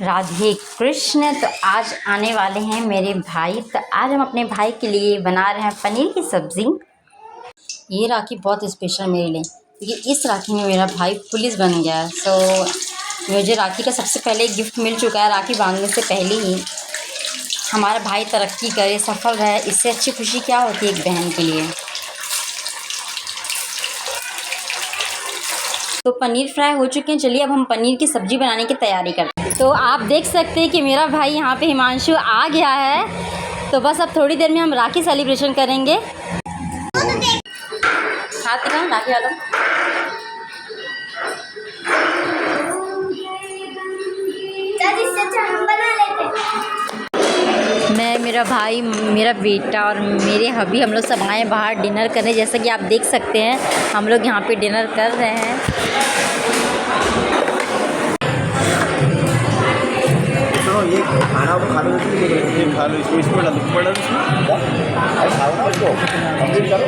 राधे कृष्ण। तो आज आने वाले हैं मेरे भाई। तो आज हम अपने भाई के लिए बना रहे हैं पनीर की सब्ज़ी। ये राखी बहुत स्पेशल मेरे लिए क्योंकि इस राखी में मेरा भाई पुलिस बन गया है। मुझे राखी का सबसे पहले एक गिफ्ट मिल चुका है। राखी बांधने से पहले ही हमारा भाई तरक्की करे, सफल रहे, इससे अच्छी खुशी क्या होती है एक बहन के लिए। तो पनीर फ्राई हो चुके हैं। चलिए अब हम पनीर की सब्ज़ी बनाने की तैयारी करते हैं। तो आप देख सकते हैं कि मेरा भाई यहाँ पे हिमांशु आ गया है। तो बस अब थोड़ी देर में हम राखी सेलिब्रेशन करेंगे। हाथ दिखाओ राखी वालों। मैं, मेरा भाई, मेरा बेटा और मेरे हबी हम लोग सब आए बाहर डिनर करने। जैसा कि आप देख सकते हैं हम लोग यहाँ पे डिनर कर रहे हैं। ये खाना खा लो, खा लो, इसको डालो, इसमें खाओ ना, इसको कंप्लीट करो।